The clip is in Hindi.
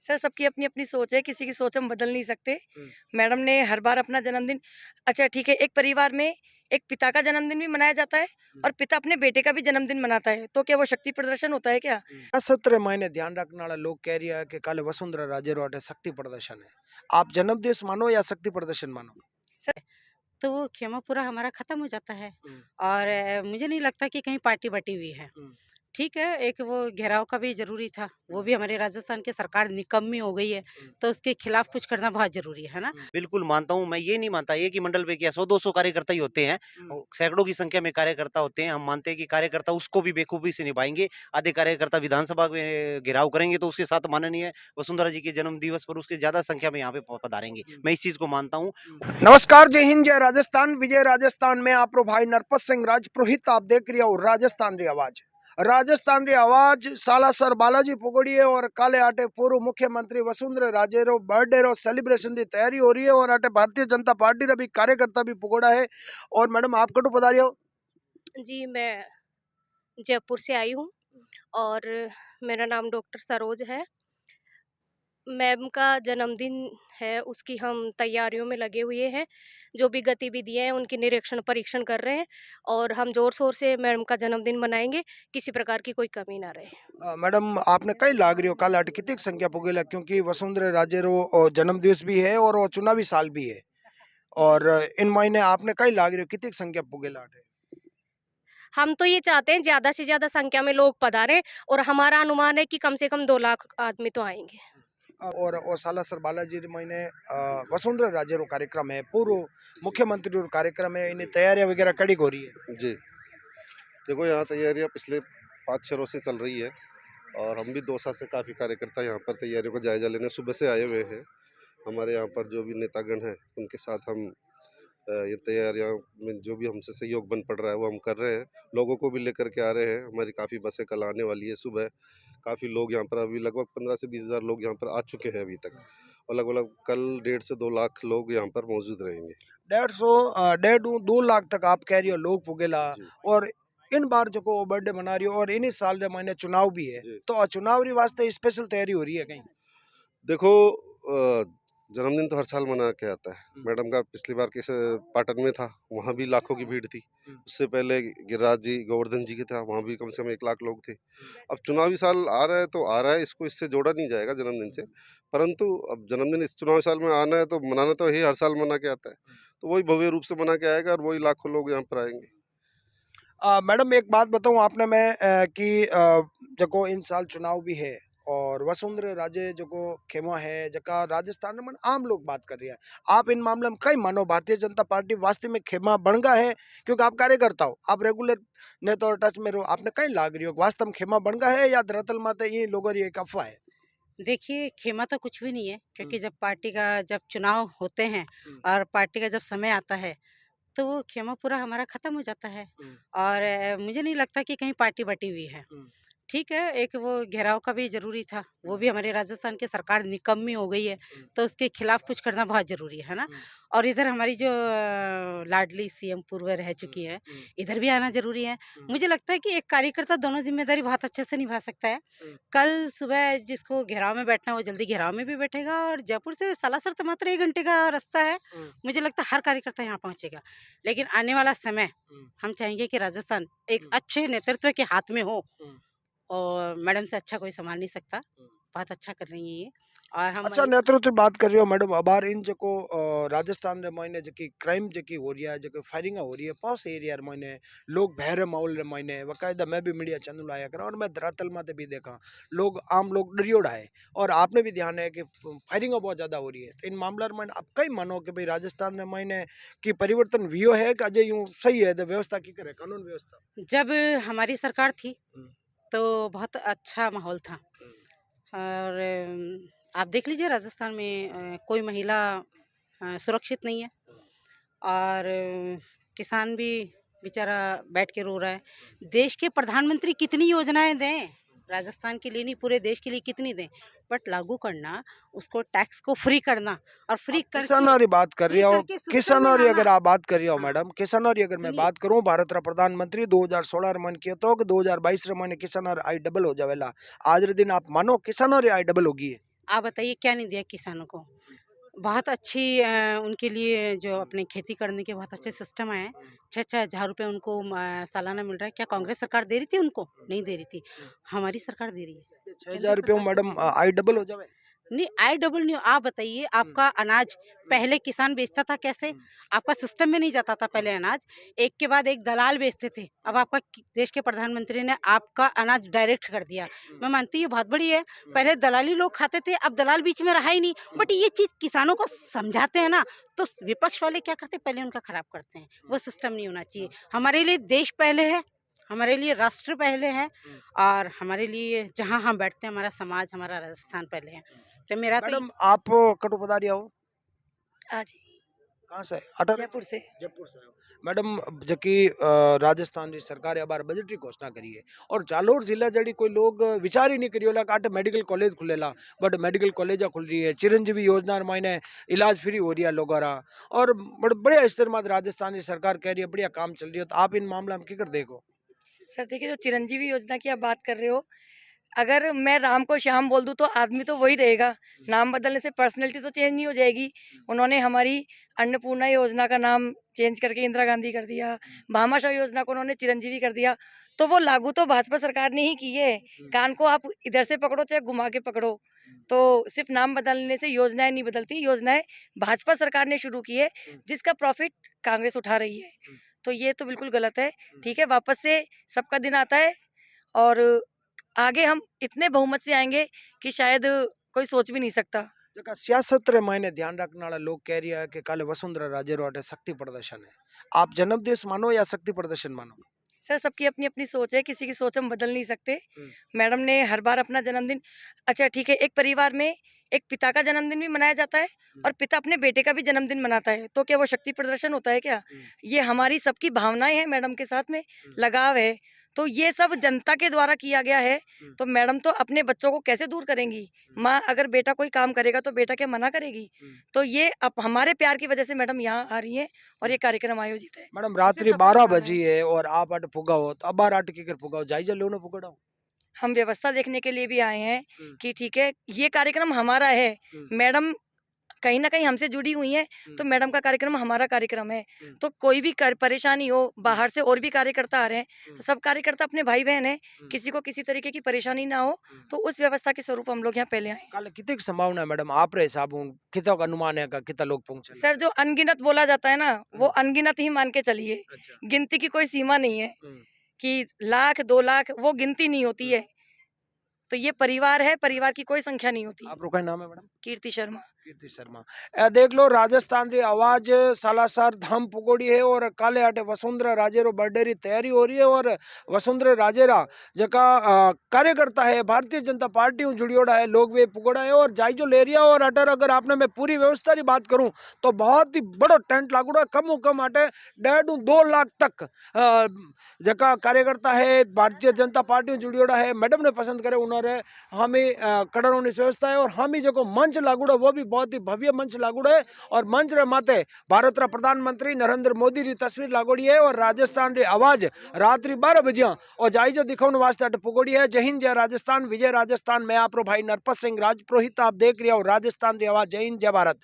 सर सबकी अपनी-अपनी सोच है, किसी की सोच हम बदल नहीं सकते। हुँ, मैडम ने हर बार अपना जन्मदिन अच्छा ठीक है, एक परिवार में एक पिता का जन्मदिन भी मनाया जाता है हुँ, और पिता अपने बेटे का भी जन्मदिन मनाता है, तो क्या वो शक्ति प्रदर्शन होता है क्या? हुँ। 17 महीने ध्यान रखने वाला लोग कह रही है कि काले वसुंधरा राजे रो अटे शक्ति प्रदर्शन है। आप जन्मदिवस मानो या शक्ति प्रदर्शन मानो? सर तो वो खेमा पूरा हमारा खत्म हो जाता है हुँ, और मुझे नहीं लगता कि कहीं पार्टी बटी हुई है। हुँ, ठीक है, एक वो घेराव का भी ज़रूरी था, वो हुँ, भी हमारे राजस्थान की सरकार निकम्मी हो गई है, हुँ, तो उसके खिलाफ कुछ करना बहुत ज़रूरी है ना? हुँ, बिल्कुल मानता हूँ, मैं ये नहीं मानता एक ही मंडल पे क्या 100-200 कार्यकर्ता ही होते हैं। हुँ, सैकड़ों की संख्या में कार्यकर्ता होते हैं। हम मानते हैं कि कार्यकर्ता उसको भी बेखूबी से निभाएँगे। आधे कार्यकर्ता विधानसभा में घेराव करेंगे तो उसके साथ माननीय वसुंधरा जी के जन्म दिवस पर उसके ज़्यादा संख्या में यहाँ पे प पधारेंगे। हुँ। मैं इस चीज़ को मानता हूँ। नमस्कार, जय हिंद, जय राजस्थान, विजय राजस्थान में आप रो भाई नरपत सिंह राजपुरोहित आप देख रहे हो राजस्थान री आवाज। राजस्थान री आवाज सालासर बालाजी पुगड़िए और काले आटे पूर्व मुख्यमंत्री वसुंधरा राजे रो बर्थडे रो सेलिब्रेशन की तैयारी हो रही है और आटे भारतीय जनता पार्टी रा भी कार्यकर्ता भी पुगड़ा है। और मैडम आप कटू पधारी हो? जी, मैं जयपुर से आई हूँ और मेरा नाम डॉक्टर सरोज है। मैम का जन्मदिन है, उसकी हम तैयारियों में लगे हुए हैं। जो भी गतिविधियाँ हैं, उनकी निरीक्षण परीक्षण कर रहे हैं और हम ज़ोर-शोर से मैम का जन्मदिन मनाएँगे, किसी प्रकार की कोई कमी ना रहे। मैडम आपने कई लाग रही हो काले आटे कितनी संख्या पुगेला क्योंकि वसुंधरा राजे रो जन्म दिवस भी है और वो चुनावी साल भी है और इन महीने आपने कई लाग रही हो कितनी संख्या पुगेला आटे? हम तो ये चाहते हैं ज़्यादा से ज़्यादा संख्या में लोग पधारें और हमारा अनुमान है कि कम से कम 2 लाख आदमी तो आएँगे। और सालासर बालाजी महीने वसुंधरा राजे रो कार्यक्रम है पूर्व मुख्यमंत्री रो कार्यक्रम है इन्हें तैयारियां वगैरह कड़ी हो रही है। जी, देखो यहाँ तैयारियाँ पिछले 5-6 रोज़ से चल रही है और हम भी 2 साल से काफ़ी कार्यकर्ता यहाँ पर तैयारियों का जायज़ा लेने सुबह से आए हुए हैं। हमारे यहाँ पर जो भी नेतागण हैं, उनके साथ हम ये तैयारियाँ में जो भी हमसे सहयोग बन पड़ रहा है, वो हम कर रहे हैं। लोगों को भी लेकर के आ रहे हैं, हमारी काफ़ी बसें कल आने वाली है सुबह। काफ़ी लोग यहाँ पर अभी लगभग 15 से 20 हज़ार लोग यहाँ पर आ चुके हैं अभी तक और लगभग कल 1.5 से 2 लाख लोग यहाँ पर मौजूद रहेंगे। 1.5 2 लाख तक आप कह रही हो लोग पुगेला जी, और इन बार जो को बर्थडे मना रही हो और इन्हीं साल रे महीने चुनाव भी है जी। तो चुनाव री वास्ते स्पेशल तैयारी हो रही है कहीं? देखो जन्मदिन तो हर साल मना के आता है। हम्म, मैडम का पिछली बार किस पाटन में था, वहाँ भी लाखों की भीड़ थी। हम्म, उससे पहले गिरिराज जी, गोवर्धन जी के था, वहाँ भी कम से कम 1 लाख लोग थे। हम्म, अब चुनावी साल आ रहा है तो आ रहा है, इसको इससे जोड़ा नहीं जाएगा जन्मदिन से। परंतु अब जन्मदिन इस चुनावी साल में आना है तो मनाना तो यही हर साल मना के आता है। तो वही भव्य रूप से मना के आएगा और वही लाखों लोग यहाँ पर आएँगे। मैडम एक बात बताऊं आपने मैं कि जको इन साल चुनाव भी है और वसुंधरा राजे जको खेमा है जका राजस्थान में आम लोग बात कर रही है आप इन मामले में कई मानो भारतीय जनता पार्टी वास्तव में खेमा बन गया है क्योंकि आप कार्यकर्ता हो आप रेगुलर ने तो टच में रहो आपने कई लाग रही हो वास्तव में खेमा बन गया है या दरअसल माते ये लोगों की एक अफवाह है? देखिए, खेमा तो कुछ भी नहीं है हम्म, क्योंकि जब पार्टी का जब चुनाव होते हैं हम्म, और पार्टी का जब समय आता है, तो वो खेमा पूरा हमारा खत्म हो जाता है हम्म, और मुझे नहीं लगता कि कहीं पार्टी बटी हुई है। हम्म, ठीक है, एक वो घेराव का भी ज़रूरी था, वो हम्म, भी हमारे राजस्थान की सरकार निकम्मी हो गई है, हम्म, तो उसके खिलाफ कुछ करना बहुत ज़रूरी है ना? हम्म, और इधर हमारी जो लाडली सीएम पूर्व रह हम्म, चुकी हैं, हम्म, इधर भी आना ज़रूरी है। हम्म, मुझे लगता है कि एक कार्यकर्ता दोनों ज़िम्मेदारी बहुत अच्छे से निभा सकता है। हम्म, कल सुबह जिसको घेराव में बैठना है, वो जल्दी घेराव में भी बैठेगा और जयपुर से सालासर तो मात्र 1 घंटे का रास्ता है। हम्म, मुझे लगता है हर कार्यकर्ता यहाँ पहुँचेगा। लेकिन आने वाला समय, हम्म, हम चाहेंगे कि राजस्थान एक हम्म, अच्छे नेतृत्व के हाथ में हो। हम्म, और मैडम से अच्छा कोई संभाल नहीं सकता। हम्म। बहुत अच्छा कर रही हैं ये और हम अच्छा नेतृत्व की बात कर रही हो मैडम अबार इन जको राजस्थान रे मायने जकी क्राइम जकी हो रही है जको फायरिंग हो रही है पास एरिया रे मायने लोग भैरे माहौल रे मायने बकायदा मैं भी मीडिया चैनल आया करा और मैं धरातल माते भी देखा लोग आम लोग डरियोड़ा है और आपने भी ध्यान है कि फायरिंग बहुत ज्यादा हो रही है तो इन मामला रे मायने आप कई मानो कि भाई राजस्थान रे मायने की परिवर्तन वियो है कि अजय यूं सही है तो व्यवस्था की करे कानून व्यवस्था? जब हमारी सरकार थी, हम्म, तो बहुत अच्छा माहौल था हम्म, और आप देख लीजिए राजस्थान में कोई महिला सुरक्षित नहीं है और किसान भी बेचारा बैठ के रो रहा है। देश के प्रधानमंत्री कितनी योजनाएँ दें, राजस्थान के लिए नहीं पूरे देश के लिए कितनी दें, बट लागू करना, उसको टैक्स को फ्री करना और आप किसानों की बात कर रही हो सिस्टम में किसानों की लाना। अगर आप बात कर रही हो हाँ, मैडम किसानों की अगर मैं सुनिए बात करूं भारत रा प्रधानमंत्री 2016 रे मन किया तो कि 2022 रे मन किसानों री आई डबल हो जावेला आज रे दिन आप मानो किसानों री आई डबल होगी है? आप बताइए क्या नहीं दिया किसानों को। बहुत अच्छी उनके लिए जो अपने खेती करने के बहुत अच्छे सिस्टम आए हैं। 6-6 हज़ार रुपये उनको सालाना मिल रहा है। क्या कांग्रेस सरकार दे रही थी उनको? नहीं दे रही थी। हमारी सरकार दे रही है। 6,000 रुपये में मैडम आई डबल हो जावे? नहीं, आई डबल नहीं। आप बताइए, आपका अनाज पहले किसान बेचता था कैसे? आपका सिस्टम में नहीं जाता था पहले अनाज, एक के बाद एक दलाल बेचते थे। अब आपका देश के प्रधानमंत्री ने आपका अनाज डायरेक्ट कर दिया। मैं मानती हूँ ये बहुत बड़ी है। पहले दलाली लोग खाते थे, अब दलाल बीच में रहा ही नहीं। बट ये चीज़ किसानों को समझाते हैं ना, तो विपक्ष वाले क्या करते हैं, पहले उनका खराब करते हैं। वो सिस्टम नहीं होना चाहिए। हमारे लिए देश पहले है, हमारे लिए राष्ट्र पहले है, और हमारे लिए जहाँ हम बैठते हैं, हमारा समाज, हमारा राजस्थान पहले है। तो मेरा तो मैडम आप कटु पधारिया हो? हाँ जी, कहाँ से? अटर? जयपुर से। जयपुर से हो। मैडम जबकि राजस्थान की सरकार अबार बजट की घोषणा करी है और जालोर जिला जड़ी कोई लोग विचार ही नहीं करियो ला काटे मेडिकल कॉलेज खुलेला, बट मेडिकल कॉलेज खुल रही है, चिरंजीवी योजना मायने इलाज फ्री हो रही है लोगों रा, और बड़े स्तर में राजस्थान की सरकार कह रही है बढ़िया काम चल रही है, तो आप इन मामला में क्या कर देखो? सर देखिए, जो चिरंजीवी योजना की आप बात कर रहे हो, अगर मैं राम को श्याम बोल दूँ तो आदमी तो वही रहेगा। नाम बदलने से पर्सनैलिटी तो चेंज नहीं हो जाएगी। उन्होंने हमारी अन्नपूर्णा योजना का नाम चेंज करके इंदिरा गांधी कर दिया। भामाशाह योजना को उन्होंने चिरंजीवी कर दिया। तो वो लागू तो भाजपा सरकार ने ही की है। कान को आप इधर से पकड़ो चाहे घुमा के पकड़ो, तो सिर्फ नाम बदलने से योजनाएं नहीं बदलती। योजनाएं भाजपा सरकार ने शुरू की है, जिसका प्रॉफिट कांग्रेस उठा रही है। तो ये तो बिल्कुल गलत है। ठीक है, वापस से सबका दिन आता है और आगे हम इतने बहुमत से आएंगे कि शायद कोई सोच भी नहीं सकता। जका सियासत रे मायने ध्यान रखने वाला लोग कह रही है कि कल वसुंधरा राजे रो अटे शक्ति प्रदर्शन है, आप जन्म दिवस मानो या शक्ति प्रदर्शन मानो? सर सबकी अपनी अपनी सोच है, किसी की सोच हम बदल नहीं सकते। मैडम ने हर बार अपना जन्मदिन, अच्छा ठीक है, एक परिवार में एक पिता का जन्मदिन भी मनाया जाता है और पिता अपने बेटे का भी जन्मदिन मनाता है, तो क्या वो शक्ति प्रदर्शन होता है क्या? ये हमारी सबकी भावनाएं हैं, मैडम के साथ में लगाव है, तो ये सब जनता के द्वारा किया गया है। तो मैडम तो अपने बच्चों को कैसे दूर करेंगी? माँ अगर बेटा कोई काम करेगा तो बेटा क्या मना करेगी? तो ये अब हमारे प्यार की वजह से मैडम यहाँ आ रही है और ये कार्यक्रम आयोजित है। मैडम रात्रि 12 बजी है और आप अट पुगाओ, तो अब अट की कर पुगाओ, जायजा लो ना पुगड़ाओ। हम व्यवस्था देखने के लिए भी आए हैं कि ठीक है, ये कार्यक्रम हमारा है। मैडम कहीं ना कहीं हमसे जुड़ी हुई हैं, तो मैडम का कार्यक्रम हमारा कार्यक्रम है। तो कोई भी परेशानी हो, बाहर से और भी कार्यकर्ता आ रहे हैं, तो सब कार्यकर्ता अपने भाई बहन हैं, किसी को किसी तरीके की परेशानी ना हो, तो उस व्यवस्था के स्वरूप हम लोग यहाँ पहले आए। कल कितनी की संभावना है मैडम आप रे हिसाब कितना का अनुमान है का कितना लोग पहुंचे? सर जो अनगिनत बोला जाता है ना, वो अनगिनत ही मान के चलिए। गिनती की कोई सीमा नहीं है कि लाख 2 लाख, वो गिनती नहीं होती है। तो ये परिवार है, परिवार की कोई संख्या नहीं होती। आप रुका नाम है मैडम? कीर्ति शर्मा। कीर्ति शर्मा। देख लो राजस्थान की आवाज सालासर धाम पुगोड़ी है और काले आटे वसुंधरा राजे रो बर्थडे री तैयारी हो रही है, और वसुंधरा राजेरा जका कार्यकर्ता है भारतीय जनता पार्टी हूँ जुड़ियोड़ा है, लोग वे पुगोड़ा है और जायजो ले रिया। और अटर अगर आपने मैं पूरी व्यवस्था की बात करूं तो बहुत ही बड़ो टेंट लागूड़ा, कम कम आटे 1.5-2 लाख तक जका कार्यकर्ता है भारतीय जनता पार्टी जुड़ियोड़ा है। मैडम ने पसंद करे उन्होंने हमें कड़रों की व्यवस्था है, और हम ही जो मंच लागूड़ा वो भी बहुत ही भव्य मंच लागूड़ा है, और मंच रे माते भारत रा प्रधानमंत्री नरेंद्र मोदी री तस्वीर लागोड़ी है और राजस्थान री आवाज रात्रि 12 बजे और जायजो दिखाने वास्ते अट पुगोड़ी है। जय हिंद जय राजस्थान, विजय राजस्थान। मैं आपरो भाई नरपत सिंह राजपुरोहित, आप देख रहे हो राजस्थान री आवाज। जय हिंद जय भारत।